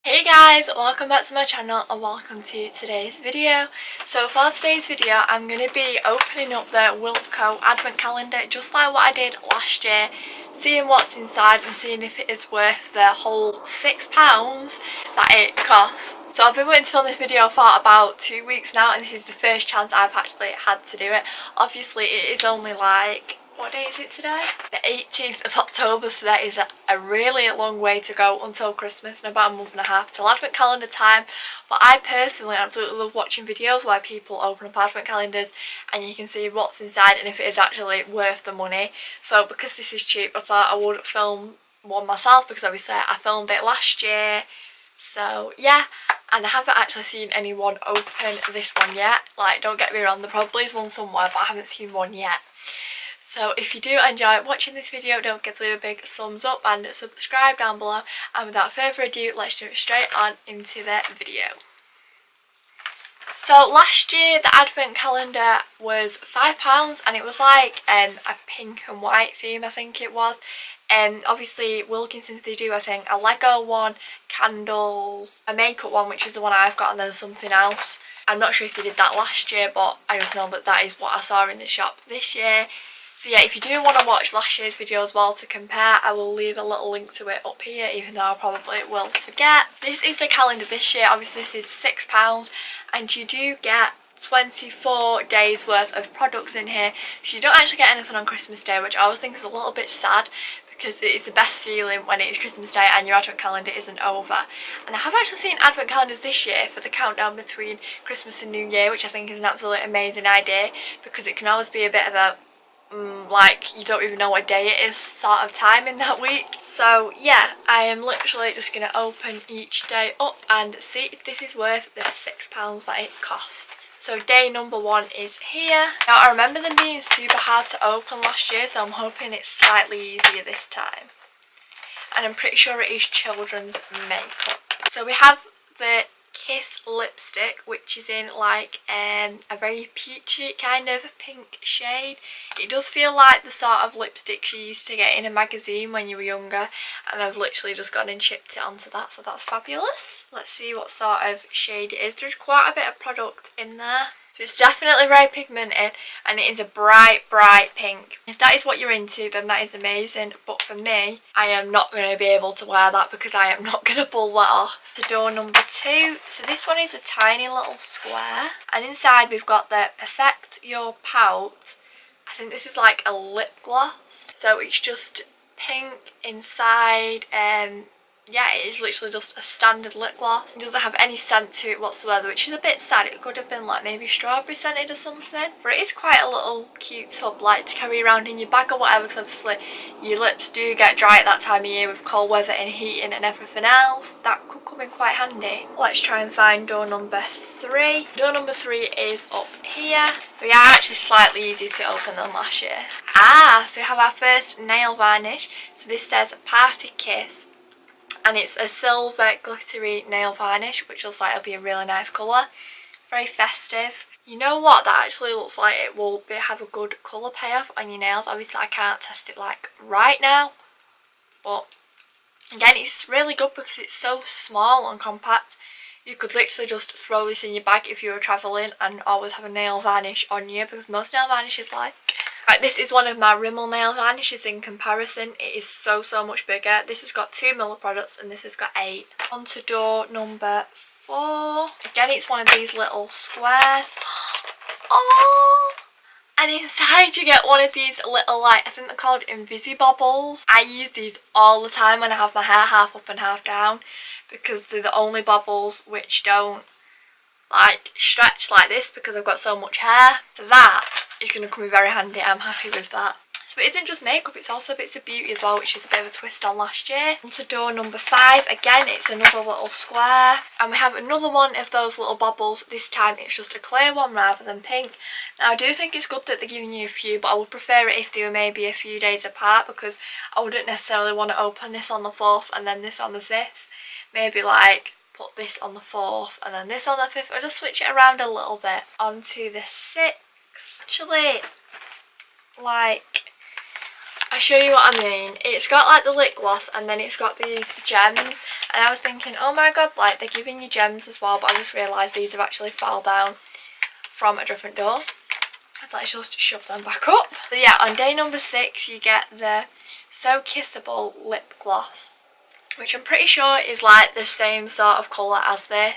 Hey guys, welcome back to my channel and welcome to today's video. So for today's video I'm going to be opening up the Wilko advent calendar just like what I did last year, seeing what's inside and seeing if it is worth the whole £6 that it costs. So I've been waiting to film this video for about 2 weeks now and this is the first chance I've actually had to do it. Obviously it is only like, what day is it today? The 18th of October, so that is a really long way to go until Christmas and about a month and a half till advent calendar time. But I personally absolutely love watching videos where people open up advent calendars and you can see what's inside and if it is actually worth the money. So because this is cheap, I thought I would film one myself because obviously I filmed it last year. So yeah, and I haven't actually seen anyone open this one yet. Like, don't get me wrong, there probably is one somewhere but I haven't seen one yet. So if you do enjoy watching this video, don't forget to leave a big thumbs up and subscribe down below. And without further ado, let's jump straight on into the video. So last year the advent calendar was £5 and it was like a pink and white theme, I think it was. And obviously Wilkinson's, they do I think a Lego one, candles, a makeup one which is the one I've got, and then something else. I'm not sure if they did that last year but I just know that that is what I saw in the shop this year. So yeah, if you do want to watch last year's video as well to compare, I will leave a little link to it up here, even though I probably will forget. This is the calendar this year. Obviously this is £6 and you do get 24 days worth of products in here. So you don't actually get anything on Christmas Day, which I always think is a little bit sad because it is the best feeling when it is Christmas Day and your advent calendar isn't over. And I have actually seen advent calendars this year for the countdown between Christmas and New Year, which I think is an absolutely amazing idea because it can always be a bit of a like you don't even know what day it is sort of time in that week. So yeah, I am literally just going to open each day up and see if this is worth the £6 that it costs. So day number 1 is here. Now I remember them being super hard to open last year, so I'm hoping it's slightly easier this time. And I'm pretty sure it is children's makeup. So we have the Kiss lipstick, which is in like a very peachy kind of pink shade. It does feel like the sort of lipsticks you used to get in a magazine when you were younger, and I've literally just gone and chipped it onto that, so that's fabulous. Let's see what sort of shade it is. There's quite a bit of product in there. So it's definitely very pigmented and it is a bright pink. If that is what you're into, then that is amazing, but for me, I am not going to be able to wear that because I am not going to pull that off. To door number 2. So this one is a tiny little square and inside we've got the Perfect Your Pout. I think this is like a lip gloss. So it's just pink inside and yeah, it is literally just a standard lip gloss. It doesn't have any scent to it whatsoever, which is a bit sad. It could have been like maybe strawberry scented or something. But it is quite a little cute tub like to carry around in your bag or whatever, because obviously your lips do get dry at that time of year with cold weather and heating and everything else. That could come in quite handy. Let's try and find door number 3. Door number 3 is up here. They are actually slightly easier to open than last year. So we have our first nail varnish. So this says Party Kiss. And it's a silver glittery nail varnish, which looks like it'll be a really nice colour. Very festive. You know what? That actually looks like it will have a good colour payoff on your nails. Obviously I can't test it like right now, but again it's really good because it's so small and compact. You could literally just throw this in your bag if you were travelling and always have a nail varnish on you, because most nail varnishes like. Right, this is one of my Rimmel nail varnishes in comparison. It is so much bigger. This has got 2 ml products and this has got 8. On to door number 4. Again, it's one of these little squares. Oh! And inside you get one of these little, like, I think they're called Invisibobbles. I use these all the time when I have my hair half up and half down, because they're the only bobbles which don't like stretch like this because I've got so much hair. So that is going to come in very handy. I'm happy with that. So it isn't just makeup, it's also bits of beauty as well, which is a bit of a twist on last year. Onto door number 5. Again, it's another little square. And we have another one of those little bobbles. This time it's just a clear one rather than pink. Now I do think it's good that they're giving you a few, but I would prefer it if they were maybe a few days apart, because I wouldn't necessarily want to open this on the 4th and then this on the 5th. Maybe like put this on the 4th and then this on the 5th, or just switch it around a little bit. Onto the 6th. Actually, like, I show you what I mean. It's got like the lip gloss and then it's got these gems, and I was thinking, oh my god, like they're giving you gems as well, but I just realised these have actually fell down from a different door. So let's just shove them back up. So yeah, on day number 6 you get the So Kissable Lip Gloss, which I'm pretty sure is like the same sort of colour as this.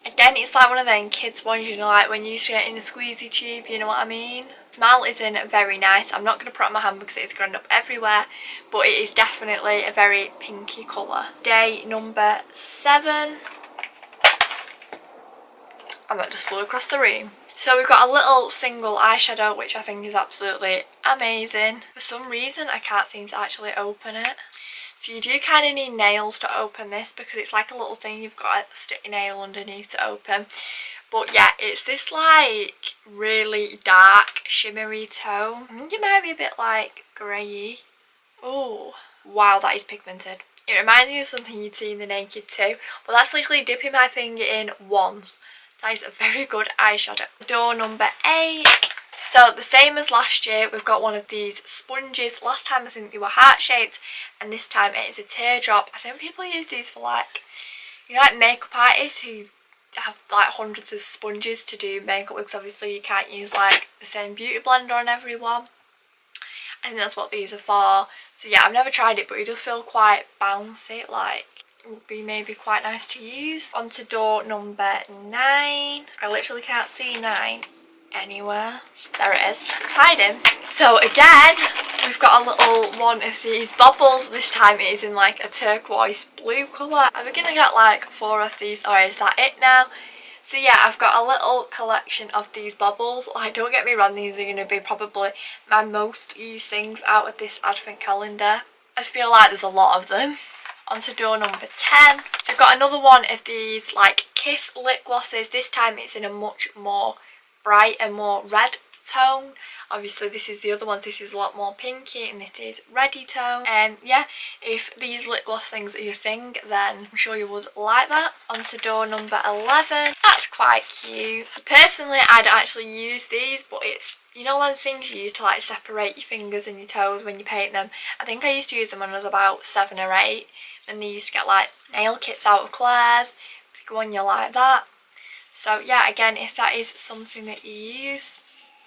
Again, it's like one of them kids ones, you know, like when you used to get in a squeezy tube, you know what I mean? Smell isn't very nice. I'm not going to put it on my hand because it's going up everywhere, but it is definitely a very pinky colour. Day number 7. And that just flew across the room. So we've got a little single eyeshadow, which I think is absolutely amazing. For some reason I can't seem to actually open it. So you do kind of need nails to open this because it's like a little thing you've got to stick your nail underneath to open. But yeah, it's this like really dark shimmery tone. I think it might be a bit like greyy. Oh wow, that is pigmented. It reminds me of something you'd see in The Naked too. But that's literally dipping my finger in once. That is a very good eyeshadow. Door number 8. So the same as last year, we've got one of these sponges. Last time I think they were heart shaped, and this time it is a teardrop. I think people use these for like, you know, like makeup artists who have like hundreds of sponges to do makeup with, because obviously you can't use like the same beauty blender on everyone. I think that's what these are for. So yeah, I've never tried it, but it does feel quite bouncy, like it would be maybe quite nice to use. On to door number 9. I literally can't see 9 anywhere. There it is. It's hiding. So again, we've got a little one of these bubbles. This time it is in like a turquoise blue colour. I'm going to get like 4 of these, or is that it now? So yeah, I've got a little collection of these bubbles. Like, don't get me wrong, these are going to be probably my most used things out of this advent calendar. I just feel like there's a lot of them. On to door number 10. So I've got another one of these like Kiss lip glosses. This time it's in a much more bright and more red tone. Obviously this is the other one, this is a lot more pinky and it is reddy tone. And yeah, if these lip gloss things are your thing, then I'm sure you would like that. On to door number 11. That's quite cute. Personally, I don't actually use these, but it's, you know, one of the things you use to like separate your fingers and your toes when you paint them. I think I used to use them when I was about 7 or 8, and they used to get like nail kits out of Claire's. They go on you like that. So yeah, again, if that is something that you use,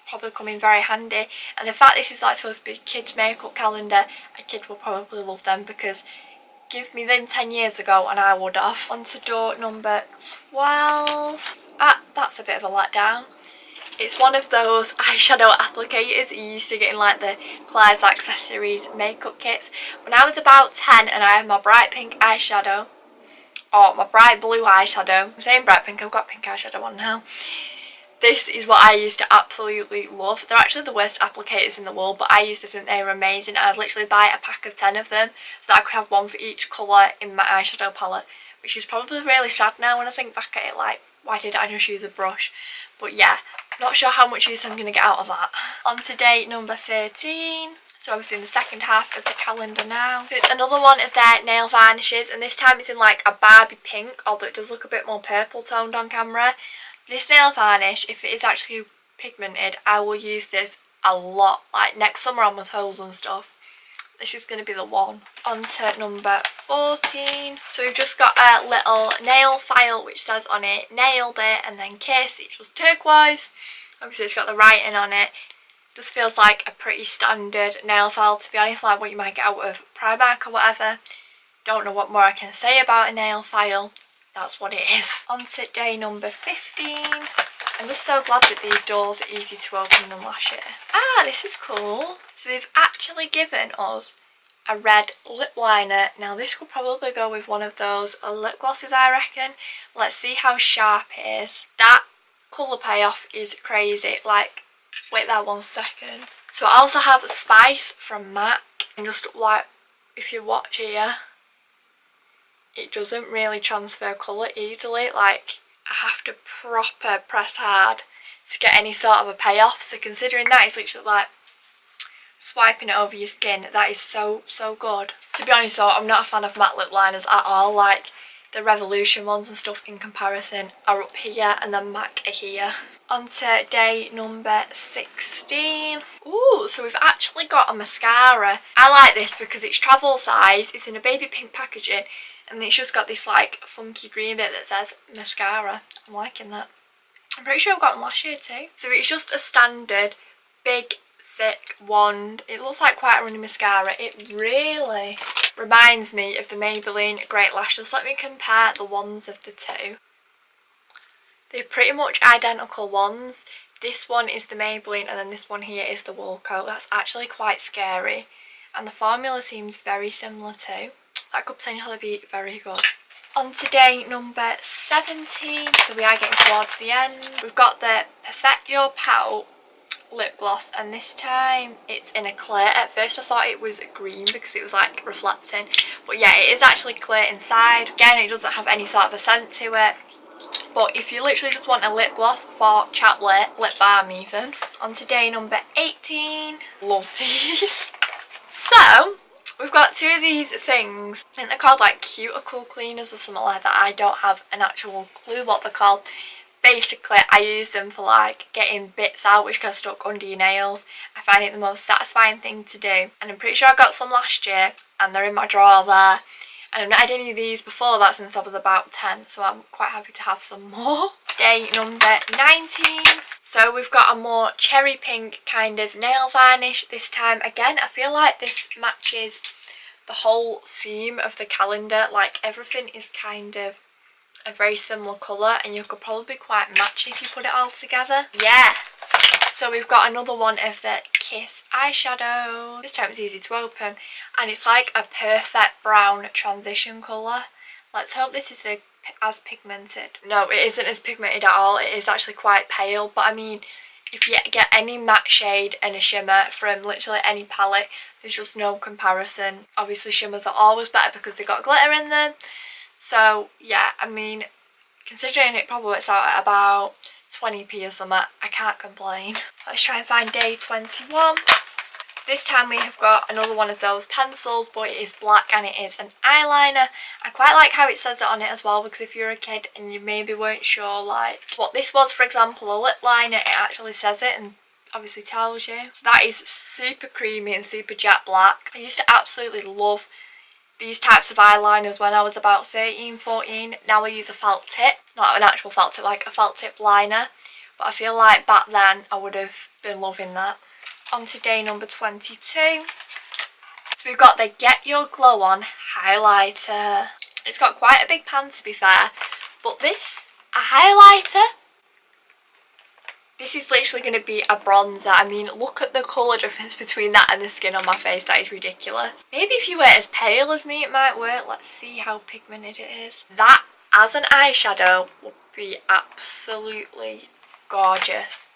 probably come in very handy. And the fact this is like supposed to be a kids makeup calendar, a kid will probably love them, because give me them 10 years ago and I would have. On to door number 12. Ah, that's a bit of a letdown. It's one of those eyeshadow applicators you used to get in like the Claire's Accessories makeup kits. When I was about 10 and I had my bright pink eyeshadow, or my bright blue eyeshadow, I'm saying bright pink, I've got pink eyeshadow on now. This is what I used to absolutely love. They're actually the worst applicators in the world, but I used to think they were amazing. I'd literally buy a pack of 10 of them so that I could have one for each colour in my eyeshadow palette, which is probably really sad now when I think back at it, like, why did I just use a brush? But yeah, not sure how much use I'm going to get out of that. On to day number 13. So obviously in the second half of the calendar now. So it's another one of their nail varnishes, and this time it's in like a Barbie pink, although it does look a bit more purple toned on camera. This nail varnish, if it is actually pigmented, I will use this a lot, like next summer on my toes and stuff. This is going to be the one. On to number 14. So we've just got a little nail file which says on it, nailed it, and then Kiss. It's just turquoise. Obviously it's got the writing on it. Just feels like a pretty standard nail file, to be honest, like what you might get out of Primark or whatever. Don't know what more I can say about a nail file. That's what it is. On to day number 15. I'm just so glad that these doors are easy to open than last year. Ah, this is cool. So they've actually given us a red lip liner. Now this could probably go with one of those lip glosses, I reckon. Let's see how sharp it is. That colour payoff is crazy. Like, wait there 1 second. So I also have Spice from MAC. And just like, if you watch here, it doesn't really transfer colour easily. Like, I have to proper press hard to get any sort of a payoff. So considering that it's literally like swiping it over your skin, that is so good. To be honest though, I'm not a fan of matte lip liners at all. Like, the Revolution ones and stuff in comparison are up here, and then MAC are here. On to day number 16. Ooh, so we've actually got a mascara. I like this because it's travel size, it's in a baby pink packaging, and it's just got this like funky green bit that says mascara. I'm liking that. I'm pretty sure I've got them last year too. So it's just a standard big thick wand. It looks like quite a runny mascara. It really reminds me of the Maybelline Great Lash. Just let me compare the wands of the two. They're pretty much identical wands. This one is the Maybelline and then this one here is the Wilko. That's actually quite scary. And the formula seems very similar too. That could potentially be very good. On to day number 17, so we are getting towards the end. We've got the Perfect Your Pout Lip Gloss, and this time it's in a clear. At first I thought it was green because it was like reflecting, but yeah, it is actually clear inside. Again, it doesn't have any sort of a scent to it, but if you literally just want a lip gloss for chapped lip balm even. On to day number 18. Love these. So we've got two of these things. I think they're called like cuticle cleaners or something like that. I don't have an actual clue what they're called. Basically, I use them for like getting bits out which get stuck under your nails. I find it the most satisfying thing to do. And I'm pretty sure I got some last year and they're in my drawer there. And I've not had any of these before that since I was about 10. So I'm quite happy to have some more. Day number 19. So we've got a more cherry pink kind of nail varnish this time. Again, I feel like this matches the whole theme of the calendar. Like everything is kind of a very similar colour and you could probably quite match if you put it all together. Yes! So we've got another one of the Kiss eyeshadow. This time it's easy to open and it's like a perfect brown transition colour. Let's hope this is as pigmented. No, it isn't as pigmented at all. It is actually quite pale, but I mean, if you get any matte shade and a shimmer from literally any palette, there's just no comparison. Obviously shimmers are always better because they got glitter in them. So yeah, I mean, considering it probably works out at about 20p or something, I can't complain. Let's try and find day 21. So this time we have got another one of those pencils, but it is black and it is an eyeliner. I quite like how it says it on it as well, because if you're a kid and you maybe weren't sure like what this was, for example, a lip liner, it actually says it and obviously tells you. So that is super creamy and super jet black. I used to absolutely love these types of eyeliners when I was about 13, 14. Now I use a felt tip, not an actual felt tip, like a felt tip liner. But I feel like back then I would have been loving that. On to day number 22. So we've got the Get Your Glow On highlighter. It's got quite a big pan to be fair, but this, a highlighter? This is literally going to be a bronzer. I mean, look at the colour difference between that and the skin on my face. That is ridiculous. Maybe if you were as pale as me it might work. Let's see how pigmented it is. That as an eyeshadow would be absolutely gorgeous.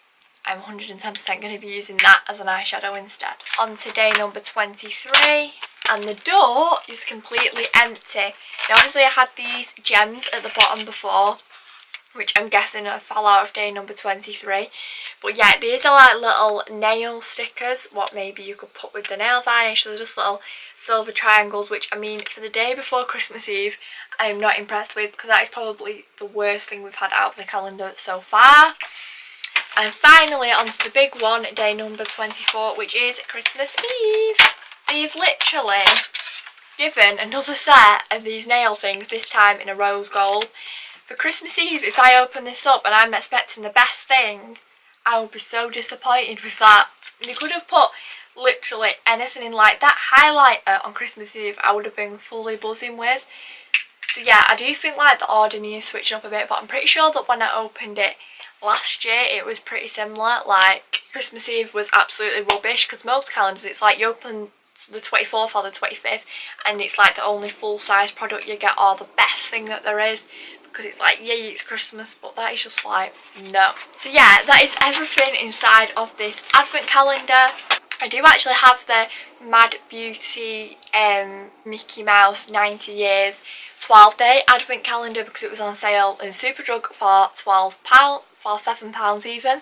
I'm 110% going to be using that as an eyeshadow instead. On to day number 23. And the door is completely empty. Now obviously I had these gems at the bottom before, which I'm guessing fell out of day number 23. But yeah, these are like little nail stickers, what maybe you could put with the nail varnish. They're just little silver triangles, which I mean, for the day before Christmas Eve, I'm not impressed with, because that is probably the worst thing we've had out of the calendar so far. And finally, on to the big one, day number 24, which is Christmas Eve. They've literally given another set of these nail things, this time in a rose gold. For Christmas Eve, if I open this up and I'm expecting the best thing, I would be so disappointed with that. They could have put literally anything in, like that highlighter on Christmas Eve I would have been fully buzzing with. So yeah, I do think like the ordinary is switching up a bit, but I'm pretty sure that when I opened it last year it was pretty similar. Like Christmas Eve was absolutely rubbish, because most calendars it's like you open the 24th or the 25th and it's like the only full size product you get, or the best thing that there is, because it's like, yay, it's Christmas, but that is just like, no. So yeah, that is everything inside of this advent calendar. I do actually have the Mad Beauty Mickey Mouse 90 Years 12-day advent calendar, because it was on sale in Superdrug for £12, for £7 even.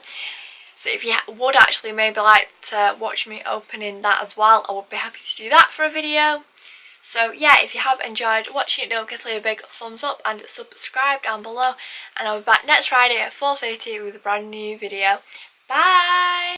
So if you would actually maybe like to watch me opening that as well, I would be happy to do that for a video. So yeah, if you have enjoyed watching it, don't forget to leave a big thumbs up and subscribe down below. And I'll be back next Friday at 4:30 with a brand new video. Bye!